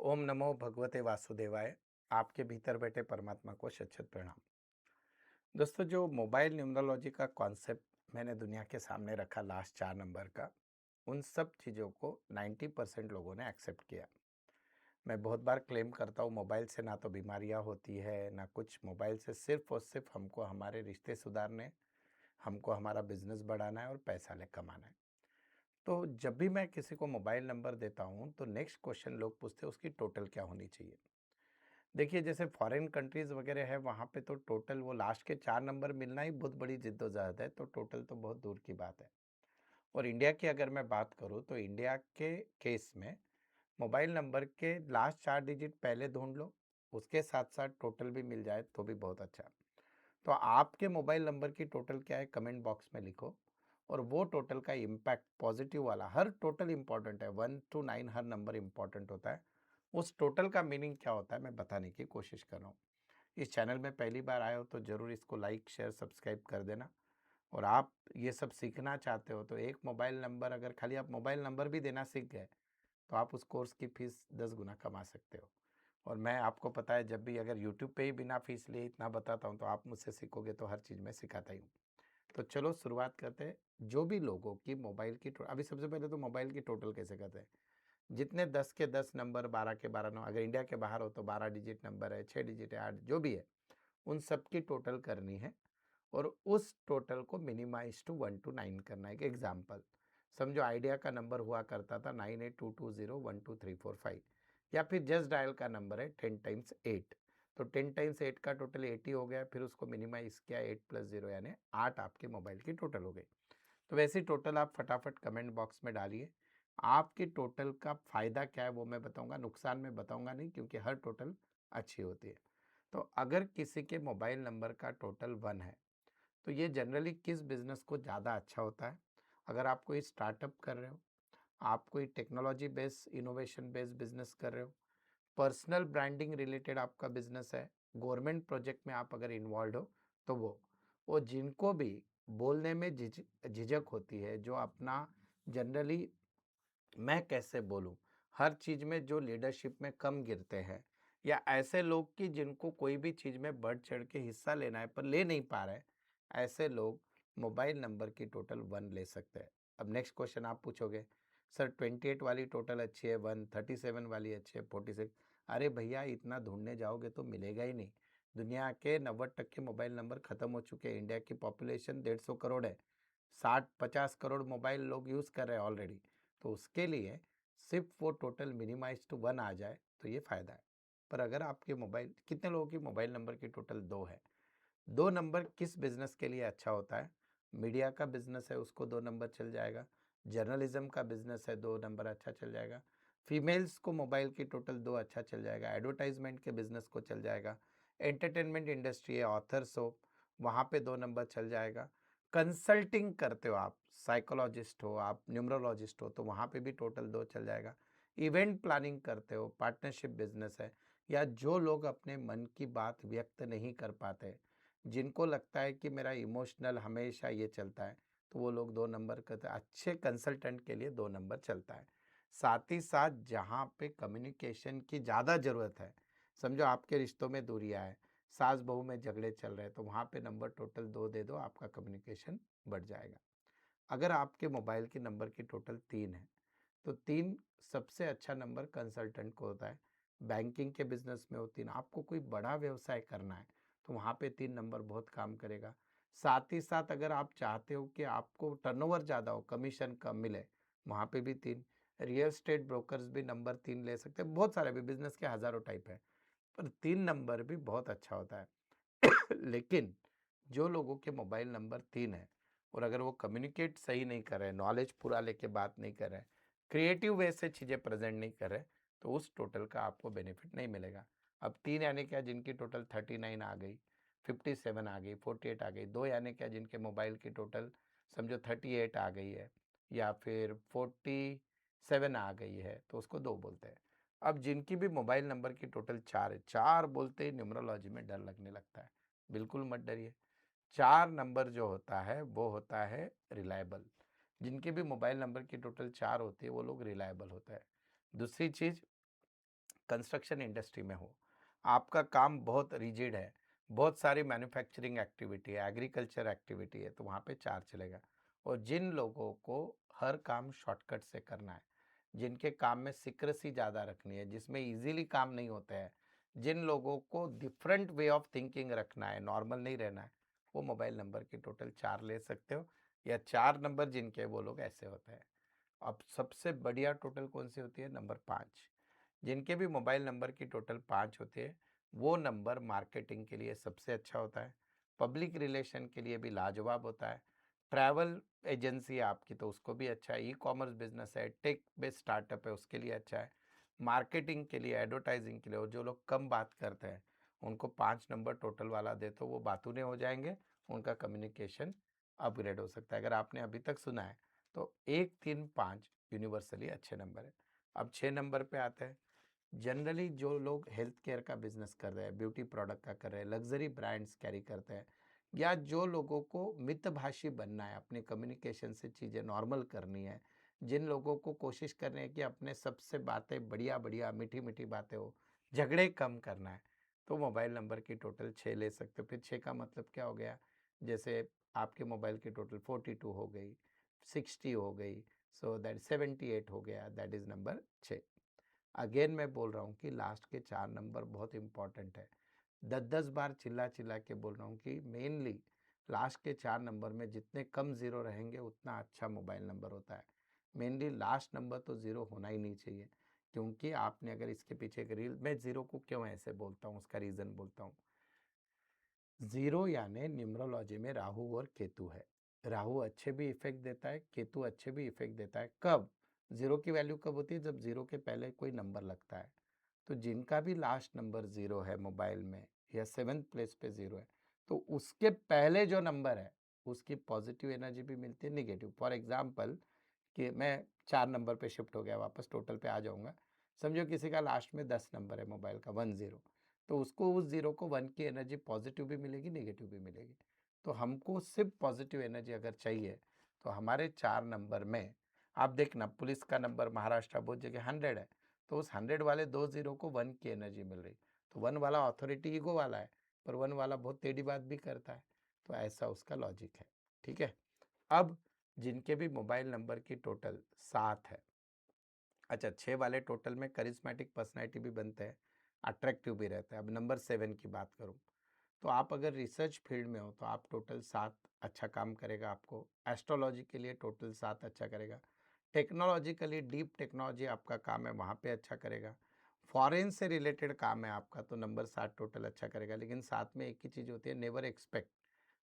ओम नमो भगवते वासुदेवाय। आपके भीतर बैठे परमात्मा को शत शत प्रणाम। दोस्तों, जो मोबाइल न्यूमरोलॉजी का कॉन्सेप्ट मैंने दुनिया के सामने रखा लास्ट 4 नंबर का, उन सब चीज़ों को 90% लोगों ने एक्सेप्ट किया। मैं बहुत बार क्लेम करता हूँ, मोबाइल से ना तो बीमारियाँ होती है ना कुछ। मोबाइल से सिर्फ और सिर्फ हमको हमारे रिश्ते सुधारने, हमको हमारा बिजनेस बढ़ाना है और पैसा ले कमाना है। तो जब भी मैं किसी को मोबाइल नंबर देता हूँ तो नेक्स्ट क्वेश्चन लोग पूछते हैं उसकी टोटल क्या होनी चाहिए। देखिए, जैसे फॉरेन कंट्रीज वगैरह है, वहाँ पे तो टोटल वो लास्ट के 4 नंबर मिलना ही बहुत बड़ी जिद्दोजहद है, तो टोटल तो बहुत दूर की बात है। और इंडिया की अगर मैं बात करूँ तो इंडिया के केस में मोबाइल नंबर के लास्ट 4 डिजिट पहले ढूंढ लो, उसके साथ साथ टोटल भी मिल जाए तो भी बहुत अच्छा। तो आपके मोबाइल नंबर की टोटल क्या है, कमेंट बॉक्स में लिखो। और वो टोटल का इम्पैक्ट पॉजिटिव वाला, हर टोटल इंपॉर्टेंट है, 1 to 9 हर नंबर इंपॉर्टेंट होता है। उस टोटल का मीनिंग क्या होता है मैं बताने की कोशिश कर रहा हूँ। इस चैनल में पहली बार आए हो तो ज़रूर इसको लाइक शेयर सब्सक्राइब कर देना। और आप ये सब सीखना चाहते हो तो एक मोबाइल नंबर, अगर खाली आप मोबाइल नंबर भी देना सीख गए तो आप उस कोर्स की फीस 10 गुना कमा सकते हो। और मैं, आपको पता है, जब भी अगर यूट्यूब पे ही बिना फीस लिए इतना बताता हूँ तो आप मुझसे सीखोगे तो हर चीज़ में सिखाता ही हूँ। तो चलो शुरुआत करते हैं। जो भी लोगों की मोबाइल की अभी सबसे पहले तो मोबाइल की टोटल कैसे करते हैं। जितने 10 के 10 नंबर, 12 के 12 नंबर, अगर इंडिया के बाहर हो तो 12 डिजिट नंबर है, 6 डिजिट है, 8, जो भी है, उन सब की टोटल करनी है। और उस टोटल को मिनिमाइज टू 1 to 9 करना है। एक एग्जाम्पल समझो, आइडिया का नंबर हुआ करता था 9822012345, या फिर जस्ट डायल का नंबर है 10 टाइम्स 8। तो 10 टाइम्स 8 का टोटल 80 हो गया, फिर उसको मिनिमाइज किया 8 + 0 यानी 8 आपके मोबाइल की टोटल हो गई। तो वैसे टोटल आप फटाफट कमेंट बॉक्स में डालिए। आपकी टोटल का फ़ायदा क्या है वो मैं बताऊंगा, नुकसान में बताऊंगा नहीं, क्योंकि हर टोटल अच्छी होती है। तो अगर किसी के मोबाइल नंबर का टोटल 1 है तो ये जनरली किस बिजनेस को ज़्यादा अच्छा होता है। अगर आप कोई स्टार्टअप कर रहे हो, आप कोई technology based innovation based business कर रहे हो, पर्सनल ब्रांडिंग रिलेटेड आपका बिजनेस है, गवर्नमेंट प्रोजेक्ट में आप अगर इन्वॉल्व हो, तो वो जिनको भी बोलने में झिझक होती है, जो अपना जनरली, मैं कैसे बोलूं, हर चीज़ में जो लीडरशिप में कम गिरते हैं, या ऐसे लोग कि जिनको कोई भी चीज़ में बढ़ चढ़ के हिस्सा लेना है पर ले नहीं पा रहे, ऐसे लोग मोबाइल नंबर की टोटल 1 ले सकते हैं। अब नेक्स्ट क्वेश्चन आप पूछोगे, सर 28 वाली टोटल अच्छी है, 137 वाली अच्छी है, 46। अरे भैया, इतना ढूंढने जाओगे तो मिलेगा ही नहीं। दुनिया के 90% मोबाइल नंबर खत्म हो चुके हैं। इंडिया की पॉपुलेशन 150 करोड़ है, 60-50 करोड़ मोबाइल लोग यूज़ कर रहे हैं ऑलरेडी। तो उसके लिए सिर्फ वो टोटल मिनिमाइज टू 1 आ जाए तो ये फ़ायदा है। पर अगर आपके मोबाइल, कितने लोगों की मोबाइल नंबर की टोटल 2 है, 2 नंबर किस बिजनेस के लिए अच्छा होता है। मीडिया का बिजनेस है उसको 2 नंबर चल जाएगा। जर्नलिज्म का बिजनेस है 2 नंबर अच्छा चल जाएगा। फीमेल्स को मोबाइल की टोटल 2 अच्छा चल जाएगा। एडवर्टाइजमेंट के बिजनेस को चल जाएगा। एंटरटेनमेंट इंडस्ट्री है, ऑथर्स हो, वहाँ पे 2 नंबर चल जाएगा। कंसल्टिंग करते हो आप, साइकोलॉजिस्ट हो, आप न्यूमरोलॉजिस्ट हो, तो वहाँ पे भी टोटल 2 चल जाएगा। इवेंट प्लानिंग करते हो, पार्टनरशिप बिजनेस है, या जो लोग अपने मन की बात व्यक्त नहीं कर पाते, जिनको लगता है कि मेरा इमोशनल हमेशा ये चलता है, तो वो लोग 2 नंबर करते हैं। अच्छे कंसल्टेंट के लिए 2 नंबर चलता है। साथ ही साथ जहाँ पे कम्युनिकेशन की ज़्यादा ज़रूरत है, समझो आपके रिश्तों में दूरियां है, सास बहू में झगड़े चल रहे हैं, तो वहाँ पे नंबर टोटल 2 दे दो, आपका कम्युनिकेशन बढ़ जाएगा। अगर आपके मोबाइल की नंबर की टोटल 3 है तो 3 सबसे अच्छा नंबर कंसल्टेंट को होता है। बैंकिंग के बिजनेस में हो 3, आपको कोई बड़ा व्यवसाय करना है तो वहाँ पे 3 नंबर बहुत काम करेगा। साथ ही साथ अगर आप चाहते हो कि आपको टर्नओवर ज़्यादा हो, कमीशन कम मिले, वहाँ पे भी 3। रियल स्टेट ब्रोकर्स भी नंबर 3 ले सकते हैं। बहुत सारे भी बिजनेस के हज़ारों टाइप है, पर 3 नंबर भी बहुत अच्छा होता है। लेकिन जो लोगों के मोबाइल नंबर 3 है और अगर वो कम्युनिकेट सही नहीं कर रहे, नॉलेज पूरा लेके बात नहीं कर रहे, क्रिएटिव वे से चीज़ें प्रेजेंट नहीं कर रहे, तो उस टोटल का आपको बेनिफिट नहीं मिलेगा। अब 3 यानी क्या, जिनकी टोटल 39 आ गई, 57 आ गई, 48 आ गई। 2 यानी क्या, जिनके मोबाइल की टोटल समझो 38 आ गई है, या फिर 47 आ गई है, तो उसको 2 बोलते हैं। अब जिनकी भी मोबाइल नंबर की टोटल 4 है, 4 बोलते ही न्यूमरोलॉजी में डर लगने लगता है। बिल्कुल मत डरिए। 4 नंबर जो होता है वो होता है रिलायबल। जिनके भी मोबाइल नंबर की टोटल 4 होती है वो लोग रिलायबल होता है। दूसरी चीज़, कंस्ट्रक्शन इंडस्ट्री में हो, आपका काम बहुत रिजिड है, बहुत सारी मैन्युफैक्चरिंग एक्टिविटी है, एग्रीकल्चर एक्टिविटी है, तो वहाँ पे 4 चलेगा। और जिन लोगों को हर काम शॉर्टकट से करना है, जिनके काम में सीक्रेसी ज़्यादा रखनी है, जिसमें ईज़िली काम नहीं होता है, जिन लोगों को डिफरेंट वे ऑफ थिंकिंग रखना है, नॉर्मल नहीं रहना है, वो मोबाइल नंबर की टोटल 4 ले सकते हो, या 4 नंबर जिनके वो लोग ऐसे होते हैं। अब सबसे बढ़िया टोटल कौन सी होती है? नंबर 5। जिनके भी मोबाइल नंबर की टोटल 5 होती है, वो नंबर मार्केटिंग के लिए सबसे अच्छा होता है, पब्लिक रिलेशन के लिए भी लाजवाब होता है, ट्रैवल एजेंसी है आपकी तो उसको भी अच्छा है, ई-कॉमर्स बिजनेस है, टेक बेस्ड स्टार्टअप है उसके लिए अच्छा है, मार्केटिंग के लिए, एडवर्टाइजिंग के लिए, और जो लोग कम बात करते हैं, उनको 5 नंबर टोटल वाला दे तो वो बातूने हो जाएंगे, उनका कम्युनिकेशन अपग्रेड हो सकता है। अगर आपने अभी तक सुना है तो 1, 3, 5 यूनिवर्सली अच्छे नंबर है। अब 6 नंबर पे आते हैं। जनरली जो लोग हेल्थ केयर का बिजनेस कर रहे हैं, ब्यूटी प्रोडक्ट का कर रहे हैं, लग्जरी ब्रांड्स कैरी करते हैं, या जो लोगों को मितभाषी बनना है, अपने कम्युनिकेशन से चीज़ें नॉर्मल करनी है, जिन लोगों को कोशिश करनी है कि अपने सबसे बातें बढ़िया बढ़िया मीठी मीठी बातें हो, झगड़े कम करना है, तो मोबाइल नंबर की टोटल 6 ले सकते हो। फिर 6 का मतलब क्या हो गया? जैसे आपके मोबाइल की टोटल 42 हो गई, 60 हो गई, सो दैट 78 हो गया, दैट इज़ नंबर 6। अगेन मैं बोल रहा हूँ कि लास्ट के 4 नंबर बहुत इंपॉर्टेंट है। 10-10 बार चिल्ला चिल्ला के बोल रहा हूँ कि मेनली लास्ट के 4 नंबर में जितने कम ज़ीरो रहेंगे उतना अच्छा मोबाइल नंबर होता है। मेनली लास्ट नंबर तो ज़ीरो होना ही नहीं चाहिए, क्योंकि आपने अगर इसके पीछे एक रील, मैं ज़ीरो को क्यों ऐसे बोलता हूँ उसका रीज़न बोलता हूँ। ज़ीरो यानी न्यूमरोलॉजी में राहु और केतु है। राहु अच्छे भी इफ़ेक्ट देता है, केतु अच्छे भी इफ़ेक्ट देता है। कब? ज़ीरो की वैल्यू कब होती है? जब ज़ीरो के पहले कोई नंबर लगता है। तो जिनका भी लास्ट नंबर ज़ीरो है मोबाइल में, या 7th प्लेस पे ज़ीरो है, तो उसके पहले जो नंबर है, उसकी पॉजिटिव एनर्जी भी मिलती है, नेगेटिव। फॉर एग्ज़ाम्पल कि मैं 4 नंबर पे शिफ्ट हो गया, वापस टोटल पे आ जाऊँगा। समझो किसी का लास्ट में 10 नंबर है मोबाइल का, 10, तो उसको उस ज़ीरो को 1 की एनर्जी पॉजिटिव भी मिलेगी, नेगेटिव भी मिलेगी। तो हमको सिर्फ़ पॉजिटिव एनर्जी अगर चाहिए, तो हमारे 4 नंबर में आप देखना, पुलिस का नंबर महाराष्ट्र बहुत जगह 100 है, तो उस 100 वाले 2 ज़ीरो को 1 की एनर्जी मिल रही। तो 1 वाला अथॉरिटी ईगो वाला है, पर 1 वाला बहुत टेढ़ी बात भी करता है। तो ऐसा उसका लॉजिक है, ठीक है? अब जिनके भी मोबाइल नंबर की टोटल 7 है, अच्छा 6 वाले टोटल में करिश्मेटिक पर्सनैलिटी भी बनते हैं, अट्रैक्टिव भी रहता है। अब नंबर 7 की बात करूँ, तो आप अगर रिसर्च फील्ड में हो तो आप टोटल 7 अच्छा काम करेगा आपको। एस्ट्रोलॉजी के लिए टोटल 7 अच्छा करेगा। टेक्नोलॉजिकली डीप टेक्नोलॉजी आपका काम है, वहाँ पे अच्छा करेगा। फॉरेन से रिलेटेड काम है आपका, तो नंबर 7 टोटल अच्छा करेगा। लेकिन साथ में एक ही चीज़ होती है, नेवर एक्सपेक्ट।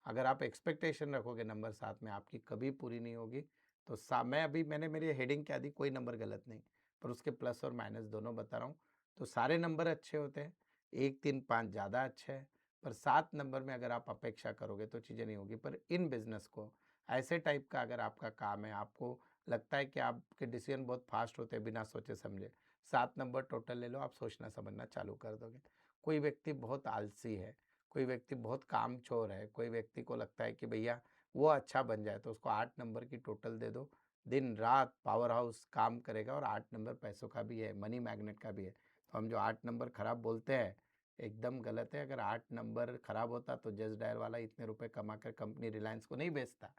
अगर आप एक्सपेक्टेशन रखोगे नंबर 7 में, आपकी कभी पूरी नहीं होगी। तो मैंने मेरी हेडिंग क्या दी, कोई नंबर गलत नहीं, पर उसके प्लस और माइनस दोनों बता रहा हूँ। तो सारे नंबर अच्छे होते हैं, 1, 3, 5 ज़्यादा अच्छे है, पर 7 नंबर में अगर आप अपेक्षा करोगे तो चीज़ें नहीं होगी। पर इन बिज़नेस को ऐसे टाइप का अगर आपका काम है, आपको लगता है कि आपके डिसीजन बहुत फास्ट होते हैं बिना सोचे समझे, 7 नंबर टोटल ले लो, आप सोचना समझना चालू कर दोगे। कोई व्यक्ति बहुत आलसी है, कोई व्यक्ति बहुत कामचोर है, कोई व्यक्ति को लगता है कि भैया वो अच्छा बन जाए, तो उसको 8 नंबर की टोटल दे दो, दिन रात पावर हाउस काम करेगा, और 8 नंबर पैसों का भी है, मनी मैग्नेट का भी है। तो हम जो 8 नंबर खराब बोलते हैं, एकदम गलत है। अगर 8 नंबर खराब होता तो जज डायल वाला इतने रुपए कमाकर कंपनी रिलायंस को नहीं बेचता।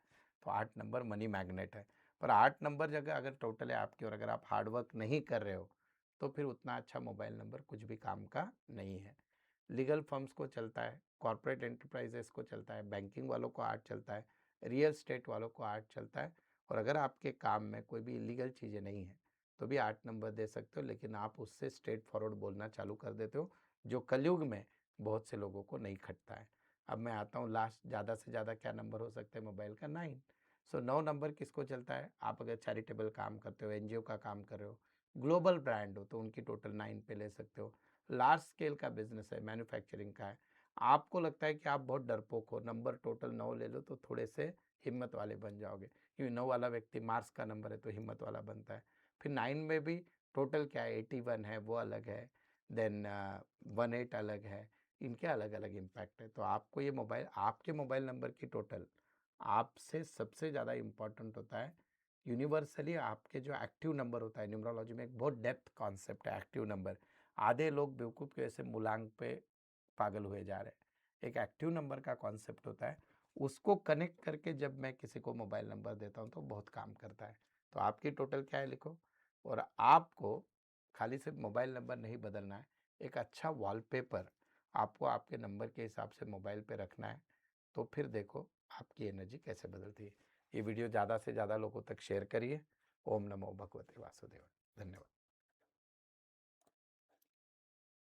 तो 8 नंबर मनी मैग्नेट है। पर 8 नंबर जगह अगर टोटल है आपकी, और अगर आप हार्ड वर्क नहीं कर रहे हो, तो फिर उतना अच्छा मोबाइल नंबर कुछ भी काम का नहीं है। लीगल फर्म्स को चलता है, कॉर्पोरेट एंटरप्राइजेस को चलता है, बैंकिंग वालों को 8 चलता है, रियल एस्टेट वालों को 8 चलता है। और अगर आपके काम में कोई भी इलीगल चीज़ें नहीं है, तो भी 8 नंबर दे सकते हो, लेकिन आप उससे स्ट्रेट फॉरवर्ड बोलना चालू कर देते हो, जो कलयुग में बहुत से लोगों को नहीं खटता है। अब मैं आता हूँ लास्ट, ज़्यादा से ज़्यादा क्या नंबर हो सकता है मोबाइल का? 9। सो 9 नंबर किसको चलता है? आप अगर चैरिटेबल काम करते हो, एनजीओ का काम कर रहे हो, ग्लोबल ब्रांड हो, तो उनकी टोटल 9 पे ले सकते हो। लार्ज स्केल का बिजनेस है, मैन्युफैक्चरिंग का है, आपको लगता है कि आप बहुत डरपोक हो, नंबर टोटल 9 ले लो तो थोड़े से हिम्मत वाले बन जाओगे, क्योंकि 9 वाला व्यक्ति मार्स का नंबर है तो हिम्मत वाला बनता है। फिर 9 में भी टोटल क्या है, 81 है, वो अलग है, देन 18 अलग है, इनके अलग अलग इम्पैक्ट है। तो आपको ये मोबाइल, आपके मोबाइल नंबर की टोटल आपसे सबसे ज़्यादा इम्पॉर्टेंट होता है। यूनिवर्सली आपके जो एक्टिव नंबर होता है, न्यूमरोलॉजी में एक बहुत डेप्थ कॉन्सेप्ट है एक्टिव नंबर। आधे लोग बेवकूफ़ के ऐसे मूलांक पे पागल हुए जा रहे हैं। एक एक्टिव नंबर का कॉन्सेप्ट होता है, उसको कनेक्ट करके जब मैं किसी को मोबाइल नंबर देता हूँ तो बहुत काम करता है। तो आपकी टोटल क्या है लिखो, और आपको खाली सिर्फ मोबाइल नंबर नहीं बदलना है, एक अच्छा वॉलपेपर आपको आपके नंबर के हिसाब से मोबाइल पे रखना है। तो फिर देखो आपकी एनर्जी कैसे बदलती है। ये वीडियो ज़्यादा से ज़्यादा लोगों तक शेयर करिए। ओम नमो भगवते वासुदेव। धन्यवाद।